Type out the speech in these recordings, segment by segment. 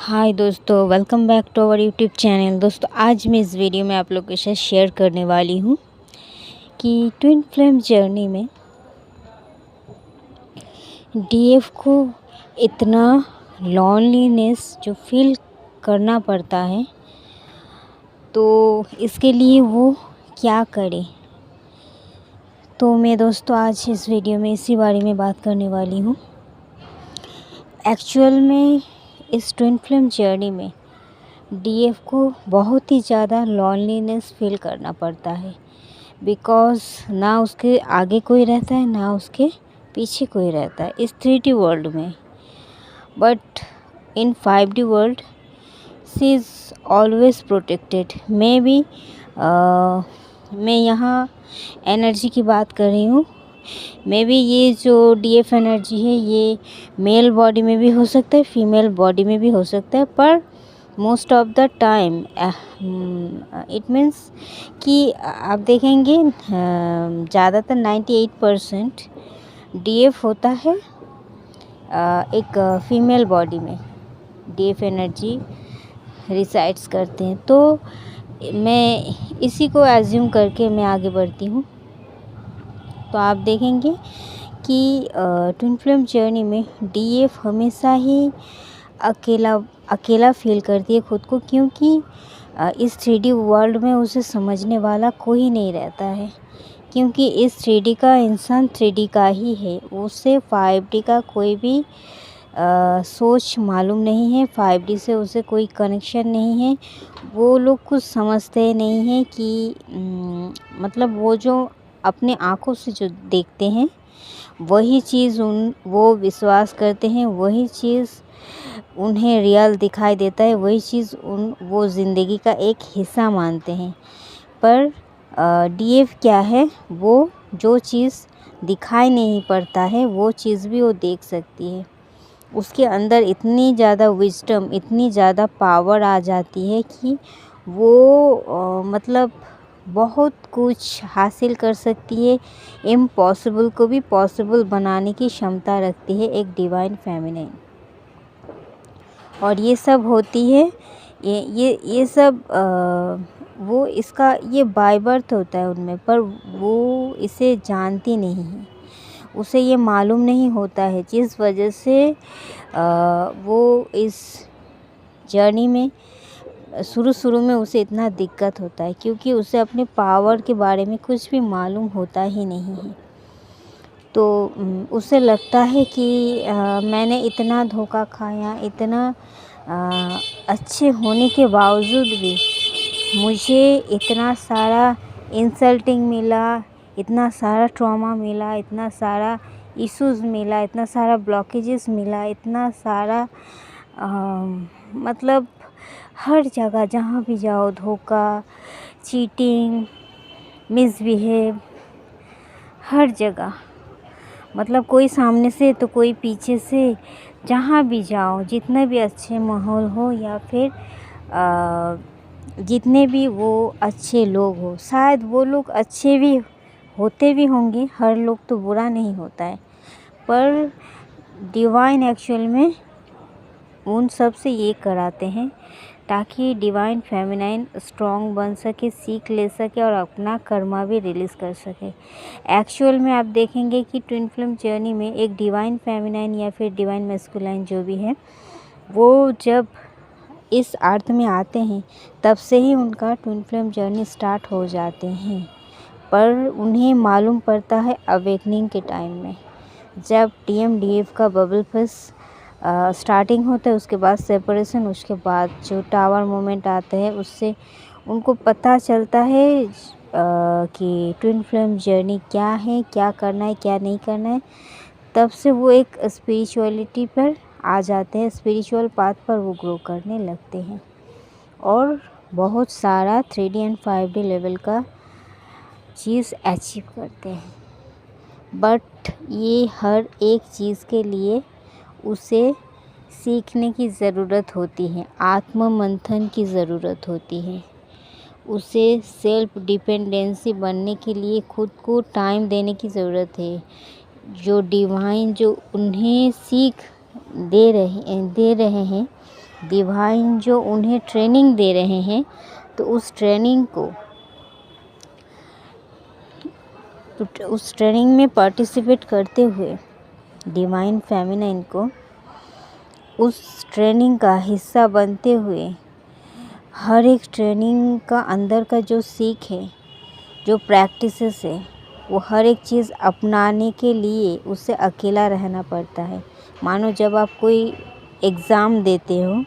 हाय दोस्तों, welcome back to our YouTube channel. दोस्तों, आज मैं इस वीडियो में आप लोगों के साथ शेयर करने वाली हूँ कि ट्विन फ्लेम जर्नी में डीएफ को इतना लॉनलीनेस जो फील करना पड़ता है, तो इसके लिए वो क्या करे। तो मैं दोस्तों आज इस वीडियो में इसी बारे में बात करने वाली हूँ। एक्चुअल में इस ट्विन फ्लेम जर्नी में डीएफ को बहुत ही ज़्यादा लॉनलीनेस फील करना पड़ता है, बिकॉज़ ना उसके आगे कोई रहता है ना उसके पीछे कोई रहता है इस 3D वर्ल्ड में। But in 5D world she is always protected. May be मैं यहाँ एनर्जी की बात कर रही हूँ। मे बी ये जो डीएफ एनर्जी है ये मेल बॉडी में भी हो सकता है, फीमेल बॉडी में भी हो सकता है, पर most of the time it means कि आप देखेंगे ज़्यादातर 98% डीएफ होता है एक फीमेल बॉडी में। डीएफ एनर्जी रिसाइड्स करते हैं। तो मैं इसी को एज्यूम करके मैं आगे बढ़ती हूँ। तो आप देखेंगे कि ट्विन फ्लेम जर्नी में डीएफ हमेशा ही अकेला फील करती है खुद को, क्योंकि इस 3D वर्ल्ड में उसे समझने वाला कोई नहीं रहता है। क्योंकि इस 3D का इंसान 3D का ही है, उसे 5D का कोई भी सोच मालूम नहीं है। 5D से उसे कोई कनेक्शन नहीं है। वो लोग कुछ समझते नहीं हैं कि मतलब वो जो अपने आँखों से जो देखते हैं वही चीज़ वो विश्वास करते हैं, वही चीज़ उन्हें रियल दिखाई देता है, वही चीज़ वो ज़िंदगी का एक हिस्सा मानते हैं। पर डीएफ क्या है, वो जो चीज़ दिखाई नहीं पड़ता है वो चीज़ भी वो देख सकती है। उसके अंदर इतनी ज़्यादा विजडम, इतनी ज़्यादा पावर आ जाती है कि वो मतलब बहुत कुछ हासिल कर सकती है। इम्पॉसिबल को भी पॉसिबल बनाने की क्षमता रखती है एक डिवाइन फेमिनिन। और ये सब होती है, ये सब वो इसका ये बाय बर्थ होता है उनमें, पर वो इसे जानती नहीं है, उसे ये मालूम नहीं होता है, जिस वजह से वो इस जर्नी में शुरू में उसे इतना दिक्कत होता है, क्योंकि उसे अपने पावर के बारे में कुछ भी मालूम होता ही नहीं है। तो उसे लगता है कि मैंने इतना धोखा खाया, इतना अच्छे होने के बावजूद भी मुझे इतना सारा इंसल्टिंग मिला, इतना सारा ट्रॉमा मिला, इतना सारा इश्यूज़ मिला, इतना सारा ब्लॉकेजेस मिला, इतना सारा मतलब हर जगह जहाँ भी जाओ धोखा, चीटिंग, मिसबिहेव, हर जगह। मतलब कोई सामने से तो कोई पीछे से, जहाँ भी जाओ, जितने भी अच्छे माहौल हो या फिर जितने भी वो अच्छे लोग हो, शायद वो लोग अच्छे भी होते भी होंगे, हर लोग तो बुरा नहीं होता है, पर डिवाइन एक्चुअल में उन सब से ये कराते हैं ताकि डिवाइन फेमिनाइन स्ट्रॉन्ग बन सके, सीख ले सके और अपना कर्मा भी रिलीज़ कर सके। एक्चुअल में आप देखेंगे कि ट्विन फ्लेम जर्नी में एक डिवाइन फेमिनाइन या फिर डिवाइन मैस्कुलाइन जो भी है, वो जब इस अर्थ में आते हैं तब से ही उनका ट्विन फ्लेम जर्नी स्टार्ट हो जाते हैं। पर उन्हें मालूम पड़ता है अवेकनिंग के टाइम में, जब DMDF का बबल फिश स्टार्टिंग होता है, उसके बाद सेपरेशन, उसके बाद जो टावर मोमेंट आता है, उससे उनको पता चलता है कि ट्विन फ्लेम जर्नी क्या है, क्या करना है, क्या नहीं करना है। तब से वो एक स्पिरिचुअलिटी पर आ जाते हैं, स्पिरिचुअल पाथ पर वो ग्रो करने लगते हैं और बहुत सारा 3D एंड 5D लेवल का चीज़ अचीव करते हैं। बट ये हर एक चीज़ के लिए उसे सीखने की ज़रूरत होती है, आत्म मंथन की ज़रूरत होती है, उसे सेल्फ डिपेंडेंसी बनने के लिए खुद को टाइम देने की ज़रूरत है। जो डिवाइन जो उन्हें सीख दे रहे हैं, डिवाइन जो उन्हें ट्रेनिंग दे रहे हैं, तो उस ट्रेनिंग में पार्टिसिपेट करते हुए डिवाइन फेमिनाइन को उस ट्रेनिंग का हिस्सा बनते हुए हर एक ट्रेनिंग का अंदर का जो सीख है, जो प्रैक्टिसेस है, वो हर एक चीज़ अपनाने के लिए उसे अकेला रहना पड़ता है। मानो जब आप कोई एग्ज़ाम देते हो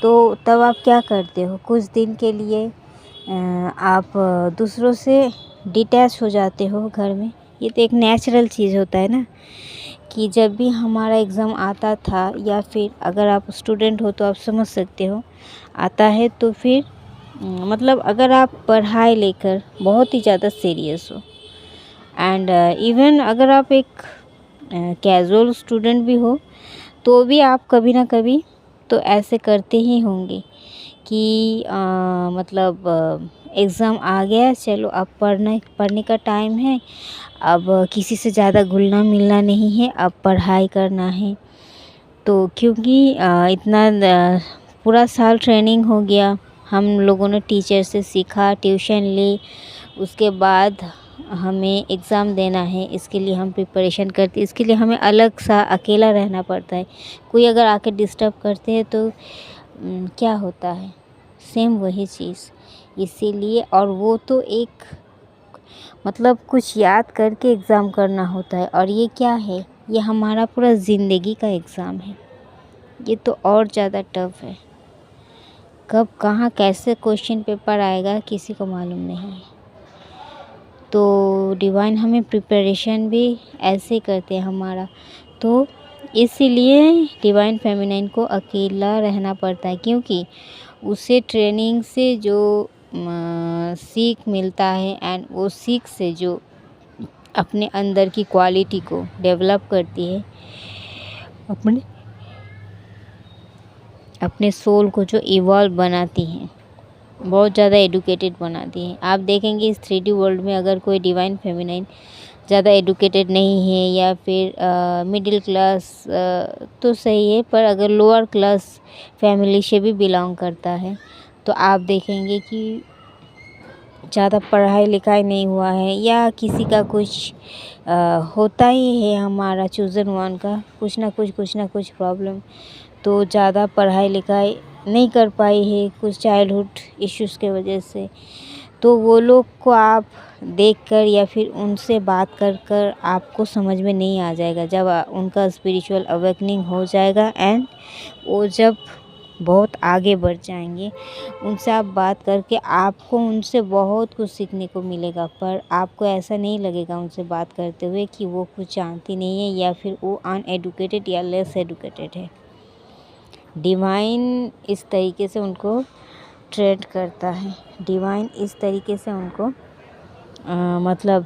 तो तब आप क्या करते हो, कुछ दिन के लिए आप दूसरों से डिटैच हो जाते हो घर में। ये तो एक नेचुरल चीज़ होता है ना, कि जब भी हमारा एग्ज़ाम आता था, या फिर अगर आप स्टूडेंट हो तो आप समझ सकते हो, आता है तो फिर मतलब अगर आप पढ़ाई लेकर बहुत ही ज़्यादा सीरियस हो, एंड इवन अगर आप एक कैजुअल स्टूडेंट भी हो, तो भी आप कभी ना कभी तो ऐसे करते ही होंगे कि मतलब एग्ज़ाम आ गया, चलो अब पढ़ने का टाइम है, अब किसी से ज़्यादा घुलना मिलना नहीं है, अब पढ़ाई करना है। तो क्योंकि इतना पूरा साल ट्रेनिंग हो गया, हम लोगों ने टीचर से सीखा, ट्यूशन ली, उसके बाद हमें एग्ज़ाम देना है, इसके लिए हम प्रिपरेशन करते, इसके लिए हमें अलग सा अकेला रहना पड़ता है। कोई अगर आके डिस्टर्ब करते हैं तो क्या होता है, सेम वही चीज़। इसीलिए, और वो तो एक मतलब कुछ याद करके एग्ज़ाम करना होता है, और ये क्या है, ये हमारा पूरा ज़िंदगी का एग्ज़ाम है। ये तो और ज़्यादा टफ है। कब कहाँ कैसे क्वेश्चन पेपर आएगा किसी को मालूम नहीं है। तो डिवाइन हमें प्रिपरेशन भी ऐसे करते हैं हमारा। तो इसीलिए डिवाइन फेमिनाइन को अकेला रहना पड़ता है, क्योंकि उसे ट्रेनिंग से जो सीख मिलता है, एंड वो सीख से जो अपने अंदर की क्वालिटी को डेवलप करती है, अपने सोल को जो इवॉल्व बनाती हैं, बहुत ज़्यादा एडुकेटेड बनाती हैं। आप देखेंगे इस 3D वर्ल्ड में अगर कोई डिवाइन फेमिनाइन ज़्यादा एडुकेटेड नहीं है, या फिर मिडिल क्लास तो सही है, पर अगर लोअर क्लास फैमिली से भी बिलोंग करता है, तो आप देखेंगे कि ज़्यादा पढ़ाई लिखाई नहीं हुआ है, या किसी का कुछ होता ही है, हमारा चूज़न वन का कुछ ना कुछ प्रॉब्लम, तो ज़्यादा पढ़ाई लिखाई नहीं कर पाई है कुछ चाइल्डहुड इश्यूज़ के वजह से। तो वो लोग को आप देखकर या फिर उनसे बात कर आपको समझ में नहीं आ जाएगा। जब उनका स्पिरिचुअल अवेकनिंग हो जाएगा, एंड वो जब बहुत आगे बढ़ जाएंगे, उनसे आप बात करके आपको उनसे बहुत कुछ सीखने को मिलेगा। पर आपको ऐसा नहीं लगेगा उनसे बात करते हुए कि वो कुछ जानती नहीं है, या फिर वो अनएडुकेटेड या लेस एडुकेटेड है। डिवाइन इस तरीके से उनको ट्रेन करता है, डिवाइन इस तरीके से उनको मतलब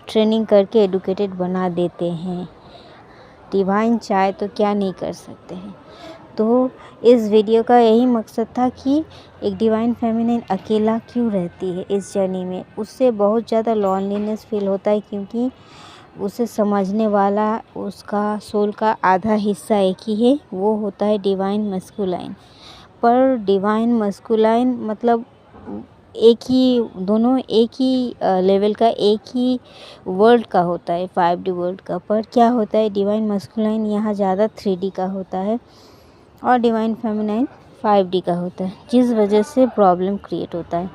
ट्रेनिंग करके एडुकेटेड बना देते हैं। डिवाइन चाहे तो क्या नहीं कर सकते हैं। तो इस वीडियो का यही मकसद था कि एक डिवाइन फेमिनिन अकेला क्यों रहती है इस जर्नी में। उससे बहुत ज़्यादा लॉनलीनेस फील होता है, क्योंकि उसे समझने वाला उसका सोल का आधा हिस्सा एक ही है, वो होता है डिवाइन मस्कुलाइन। पर डिवाइन मस्कुलाइन मतलब एक ही, दोनों एक ही लेवल का, एक ही वर्ल्ड का होता है, 5D वर्ल्ड का। पर क्या होता है, डिवाइन मस्कुलाइन यहाँ ज़्यादा 3D का होता है, और डिवाइन फेमिनाइन 5D का होता है, जिस वजह से प्रॉब्लम क्रिएट होता है।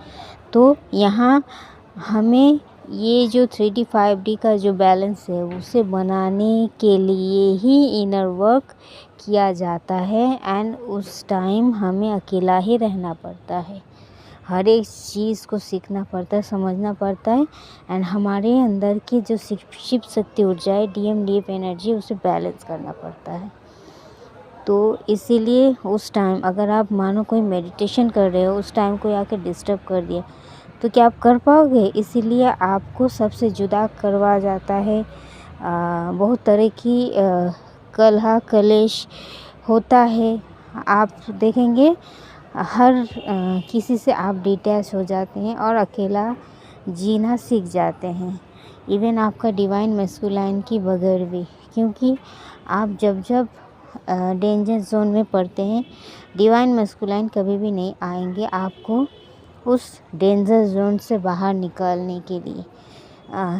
तो यहाँ हमें ये जो 3D 5D का जो बैलेंस है, उसे बनाने के लिए ही इनर वर्क किया जाता है, एंड उस टाइम हमें अकेला ही रहना पड़ता है। हर एक चीज़ को सीखना पड़ता है, समझना पड़ता है, एंड हमारे अंदर की जो शिव शक्ति ऊर्जा है, DMDF एनर्जी, उसे बैलेंस करना पड़ता है। तो इसीलिए उस टाइम अगर आप मानो कोई मेडिटेशन कर रहे हो, उस टाइम कोई आकर डिस्टर्ब कर दिया, तो क्या आप कर पाओगे? इसीलिए आपको सबसे जुदा करवा जाता है। बहुत तरह की कलह कलेश होता है। आप देखेंगे हर किसी से आप डिटैच हो जाते हैं और अकेला जीना सीख जाते हैं, इवन आपका डिवाइन मैस्कुलाइन की बगैर भी। क्योंकि आप जब डेंजर जोन में पड़ते हैं, डिवाइन मस्कुलाइन कभी भी नहीं आएंगे आपको उस डेंजर जोन से बाहर निकालने के लिए।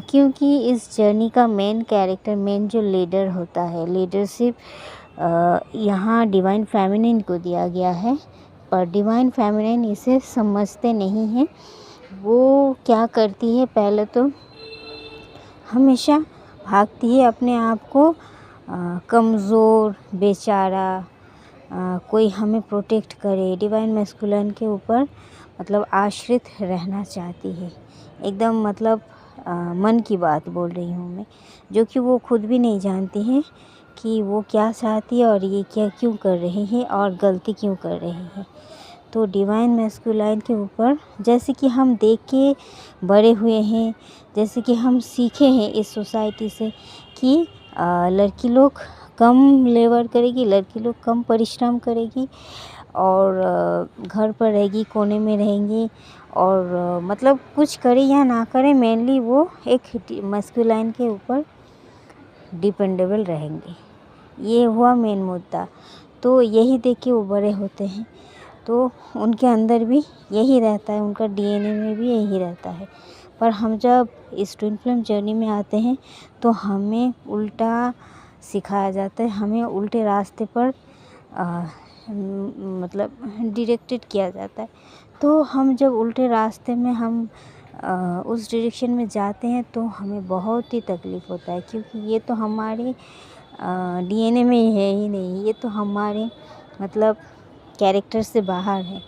क्योंकि इस जर्नी का मेन कैरेक्टर, मेन जो लीडर होता है, लीडरशिप यहाँ डिवाइन फेमिनिन को दिया गया है, पर डिवाइन फेमिनिन इसे समझते नहीं हैं। वो क्या करती है, पहले तो हमेशा भागती है अपने आप को कमज़ोर, बेचारा, कोई हमें प्रोटेक्ट करे, डिवाइन मैस्कुलिन के ऊपर मतलब आश्रित रहना चाहती है। एकदम मतलब मन की बात बोल रही हूँ मैं, जो कि वो खुद भी नहीं जानती है कि वो क्या चाहती है और ये क्या क्यों कर रही है और गलती क्यों कर रही है। तो डिवाइन मैस्कुलाइन के ऊपर जैसे कि हम देख के बड़े हुए हैं, जैसे कि हम सीखे हैं इस सोसाइटी से कि लड़की लोग कम लेबर करेगी, लड़की लोग कम परिश्रम करेगी और घर पर रहेगी, कोने में रहेंगी और मतलब कुछ करे या ना करे, मेनली वो एक मैस्कुलाइन के ऊपर डिपेंडेबल रहेंगे। ये हुआ मेन मुद्दा। तो यही देख के वो बड़े होते हैं, तो उनके अंदर भी यही रहता है, उनका डीएनए में भी यही रहता है। पर हम जब इस ट्विन फ्लेम जर्नी में आते हैं तो हमें उल्टा सिखाया जाता है, हमें उल्टे रास्ते पर मतलब डायरेक्टेड किया जाता है। तो हम जब उल्टे रास्ते में हम उस डायरेक्शन में जाते हैं तो हमें बहुत ही तकलीफ़ होता है, क्योंकि ये तो हमारे डीएनए में है ही नहीं, ये तो हमारे मतलब कैरेक्टर से बाहर है।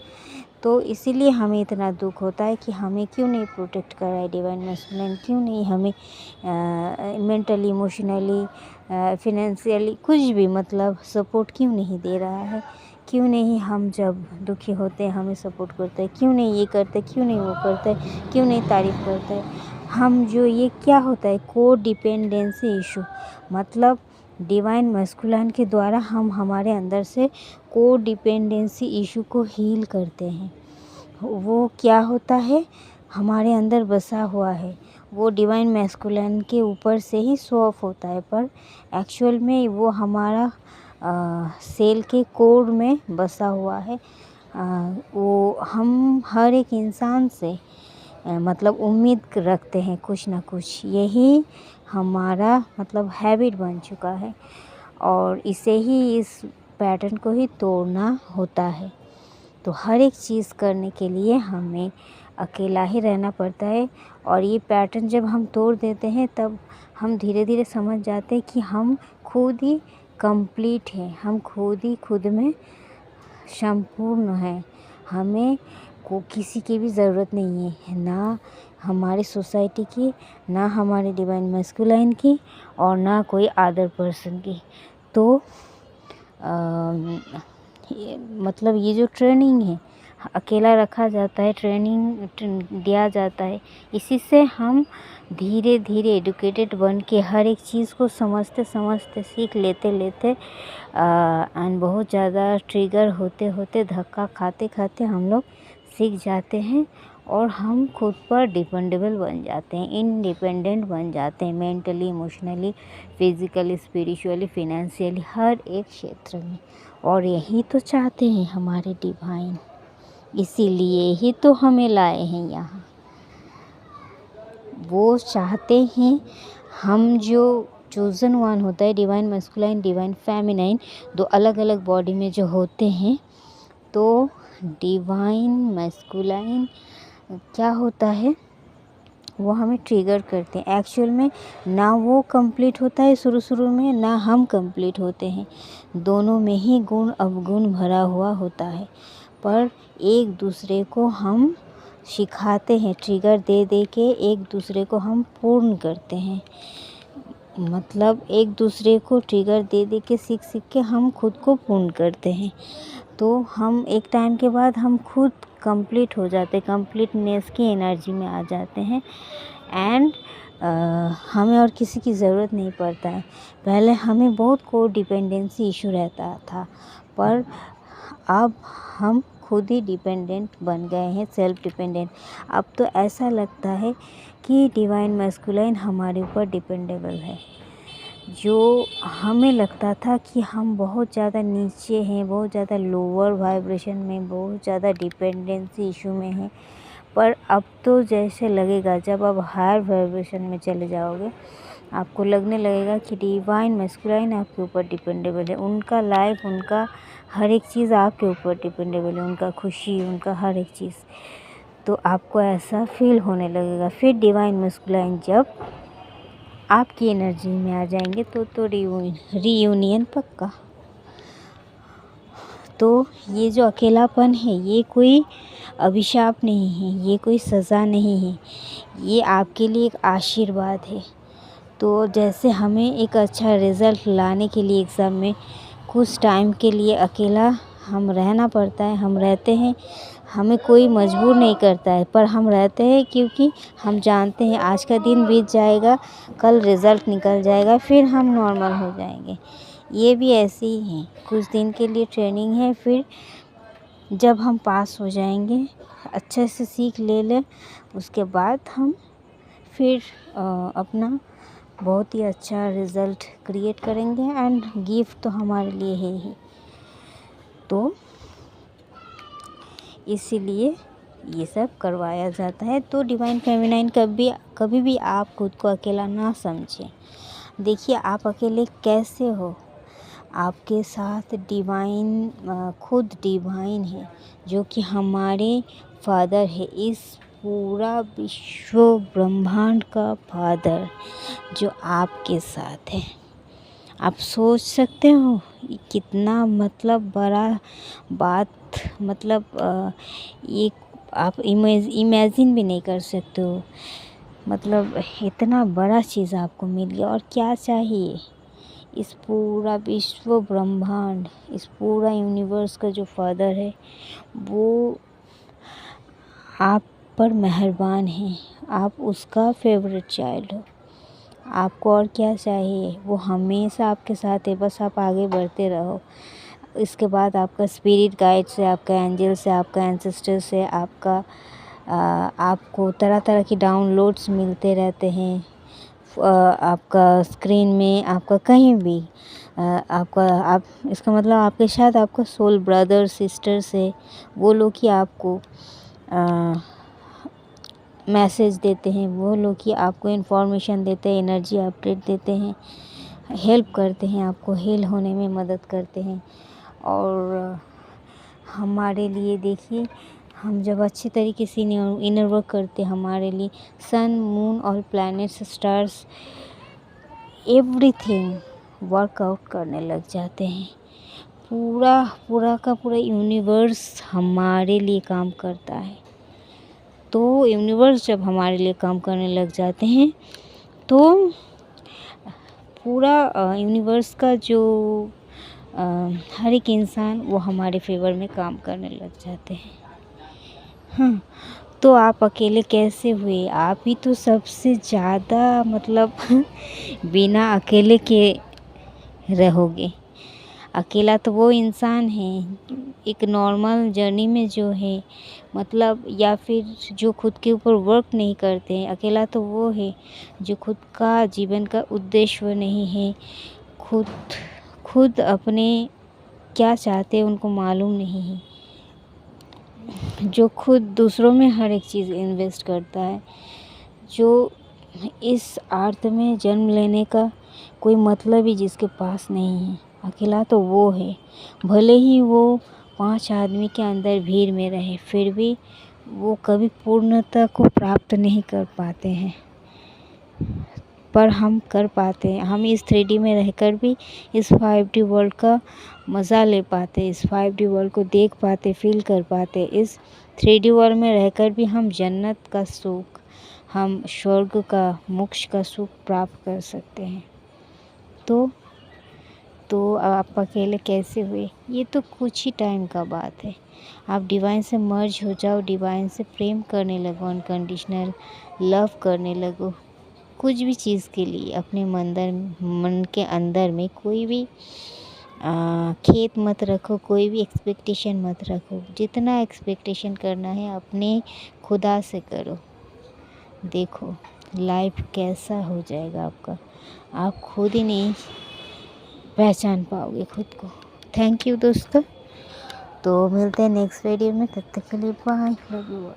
तो इसीलिए हमें इतना दुख होता है कि हमें क्यों नहीं प्रोटेक्ट कर रहा है डिवाइन मैस्कुलिन, क्यों नहीं हमें मेंटली, इमोशनली, फिनेंशियली कुछ भी मतलब सपोर्ट क्यों नहीं दे रहा है। क्यों नहीं हम जब दुखी होते हैं हमें सपोर्ट करता है, क्यों नहीं ये करते, क्यों नहीं वो करता है, क्यों नहीं तारीफ़ करता है। हम जो ये क्या होता है, को डिपेंडेंसी इशू, मतलब डिवाइन मैस्कुलिन के द्वारा हम हमारे अंदर से को डिपेंडेंसी इशू को हील करते हैं। वो क्या होता है, हमारे अंदर बसा हुआ है, वो डिवाइन मैस्कुलिन के ऊपर से ही शो ऑफ होता है, पर एक्चुअल में वो हमारा सेल के कोर में बसा हुआ है। वो हम हर एक इंसान से मतलब उम्मीद रखते हैं कुछ ना कुछ, यही हमारा मतलब हैबिट बन चुका है और इसे ही, इस पैटर्न को ही तोड़ना होता है। तो हर एक चीज़ करने के लिए हमें अकेला ही रहना पड़ता है और ये पैटर्न जब हम तोड़ देते हैं तब हम धीरे धीरे समझ जाते हैं कि हम खुद ही कंप्लीट हैं, हम खुद ही खुद में संपूर्ण हैं। हमें को किसी की भी ज़रूरत नहीं है, ना हमारी सोसाइटी की, ना हमारे डिवाइन मैस्कुलिन की और ना कोई अदर पर्सन की। तो मतलब ये जो ट्रेनिंग है, अकेला रखा जाता है, ट्रेनिंग दिया जाता है, इसी से हम धीरे धीरे एडुकेटेड बन के हर एक चीज़ को समझते समझते, सीख लेते लेते एंड बहुत ज़्यादा ट्रिगर होते होते, धक्का खाते खाते हम लोग सीख जाते हैं और हम खुद पर डिपेंडेबल बन जाते हैं, इंडिपेंडेंट बन जाते हैं, mentally, emotionally, physically, spiritually, financially, हर एक क्षेत्र में। और यही तो चाहते हैं हमारे डिवाइन, इसीलिए ही तो हमें लाए हैं यहाँ। वो चाहते हैं हम जो चोज़न वन होता है, डिवाइन मैस्कुलिन, डिवाइन फेमिनाइन, दो अलग अलग बॉडी में जो होते हैं, तो डिवाइन मैस्कुलिन क्या होता है, वो हमें ट्रिगर करते हैं। एक्चुअल में ना वो कंप्लीट होता है शुरू में, ना हम कंप्लीट होते हैं, दोनों में ही गुण अवगुण भरा हुआ होता है, पर एक दूसरे को हम सिखाते हैं, ट्रिगर दे दे के एक दूसरे को हम पूर्ण करते हैं। मतलब एक दूसरे को ट्रिगर दे दे के, सीख सीख के हम खुद को पूर्ण करते हैं। तो हम एक टाइम के बाद हम खुद कंप्लीट हो जाते हैं, कंप्लीटनेस की एनर्जी में आ जाते हैं एंड हमें और किसी की ज़रूरत नहीं पड़ता है। पहले हमें बहुत को डिपेंडेंसी इशू रहता था, पर अब हम खुद ही डिपेंडेंट बन गए हैं, सेल्फ डिपेंडेंट। अब तो ऐसा लगता है कि डिवाइन मैस्कुलिन हमारे ऊपर डिपेंडेबल है। जो हमें लगता था कि हम बहुत ज़्यादा नीचे हैं, बहुत ज़्यादा लोअर वाइब्रेशन में, बहुत ज़्यादा डिपेंडेंसी इशू में हैं, पर अब तो जैसे लगेगा जब आप हायर वाइब्रेशन में चले जाओगे, आपको लगने लगेगा कि डिवाइन मैस्कुलाइन आपके ऊपर डिपेंडेबल है। उनका लाइफ, उनका हर एक चीज़ आपके ऊपर डिपेंडेबल है, उनका खुशी, उनका हर एक चीज़। तो आपको ऐसा फील होने लगेगा। फिर डिवाइन मैस्कुलाइन जब आपकी एनर्जी में आ जाएंगे तो रीयूनियन पक्का। तो ये जो अकेलापन है, ये कोई अभिशाप नहीं है, ये कोई सज़ा नहीं है, ये आपके लिए एक आशीर्वाद है। तो जैसे हमें एक अच्छा रिज़ल्ट लाने के लिए एग्ज़ाम में कुछ टाइम के लिए अकेला हम रहना पड़ता है, हम रहते हैं, हमें कोई मजबूर नहीं करता है, पर हम रहते हैं क्योंकि हम जानते हैं आज का दिन बीत जाएगा, कल रिज़ल्ट निकल जाएगा, फिर हम नॉर्मल हो जाएंगे। ये भी ऐसे ही है, कुछ दिन के लिए ट्रेनिंग है, फिर जब हम पास हो जाएंगे, अच्छे से सीख ले लें, उसके बाद हम फिर अपना बहुत ही अच्छा रिज़ल्ट क्रिएट करेंगे। एंड गिफ्ट तो हमारे लिए है ही, तो इसीलिए ये सब करवाया जाता है। तो डिवाइन फेमिनाइन कभी भी आप खुद को अकेला ना समझें। देखिए आप अकेले कैसे हो, आपके साथ डिवाइन खुद डिवाइन है, जो कि हमारे फादर है, इस पूरा विश्व ब्रह्मांड का फादर जो आपके साथ है। आप सोच सकते हो ये कितना मतलब बड़ा बात, मतलब ये आप इमेजिन भी नहीं कर सकते हो। मतलब इतना बड़ा चीज़ आपको मिल गया, और क्या चाहिए। इस पूरा विश्व ब्रह्मांड, इस पूरा यूनिवर्स का जो फादर है, वो आप पर मेहरबान है, आप उसका फेवरेट चाइल्ड हो। आपको और क्या चाहिए, वो हमेशा आपके साथ है, बस आप आगे बढ़ते रहो। इसके बाद आपका स्पिरिट गाइड से, आपका एंजल से, आपका एंसेस्टर से, आपको तरह तरह की डाउनलोड्स मिलते रहते हैं। आपका स्क्रीन में, आपका कहीं भी आप इसका मतलब आपके शायद आपका सोल ब्रदर सिस्टर से, वो लोग ही आपको मैसेज देते हैं, वो लोग ही आपको इन्फॉर्मेशन देते हैं, एनर्जी अपडेट देते हैं, हेल्प करते हैं, आपको हील होने में मदद करते हैं। और हमारे लिए देखिए, हम जब अच्छे तरीके से इनर वर्क करते हैं, हमारे लिए सन, मून और प्लैनेट्स, स्टार्स, एवरीथिंग वर्कआउट करने लग जाते हैं। पूरा का पूरा यूनिवर्स हमारे लिए काम करता है। तो यूनिवर्स जब हमारे लिए काम करने लग जाते हैं, तो पूरा यूनिवर्स का जो हर एक इंसान, वो हमारे फेवर में काम करने लग जाते हैं। हाँ, तो आप अकेले कैसे हुए? आप ही तो सबसे ज़्यादा मतलब बिना अकेले के रहोगे। अकेला तो वो इंसान है एक नॉर्मल जर्नी में जो है, मतलब या फिर जो खुद के ऊपर वर्क नहीं करते हैं। अकेला तो वो है जो खुद का जीवन का उद्देश्य नहीं है, खुद अपने क्या चाहते हैं उनको मालूम नहीं है, जो खुद दूसरों में हर एक चीज़ इन्वेस्ट करता है, जो इस अर्थ में जन्म लेने का कोई मतलब ही जिसके पास नहीं है। अकेला तो वो है, भले ही वो 5 आदमी के अंदर भीड़ में रहे, फिर भी वो कभी पूर्णता को प्राप्त नहीं कर पाते हैं। पर हम कर पाते हैं, हम इस 3D में रहकर भी इस 5D वर्ल्ड का मज़ा ले पाते, इस 5D वर्ल्ड को देख पाते, फील कर पाते। इस 3D वर्ल्ड में रहकर भी हम जन्नत का सुख, हम स्वर्ग का, मोक्ष का सुख प्राप्त कर सकते हैं। तो आप अकेले कैसे हुए? ये तो कुछ ही टाइम का बात है। आप डिवाइन से मर्ज हो जाओ, डिवाइन से प्रेम करने लगो, अनकंडीशनल लव करने लगो। कुछ भी चीज़ के लिए अपने मन के अंदर में कोई भी खेत मत रखो, कोई भी एक्सपेक्टेशन मत रखो। जितना एक्सपेक्टेशन करना है अपने खुदा से करो। देखो लाइफ कैसा हो जाएगा आपका, आप खुद ही नहीं पहचान पाओगे खुद को। थैंक यू दोस्तों। तो मिलते हैं नेक्स्ट वीडियो में, तब तक के लिए बाय, लव यू।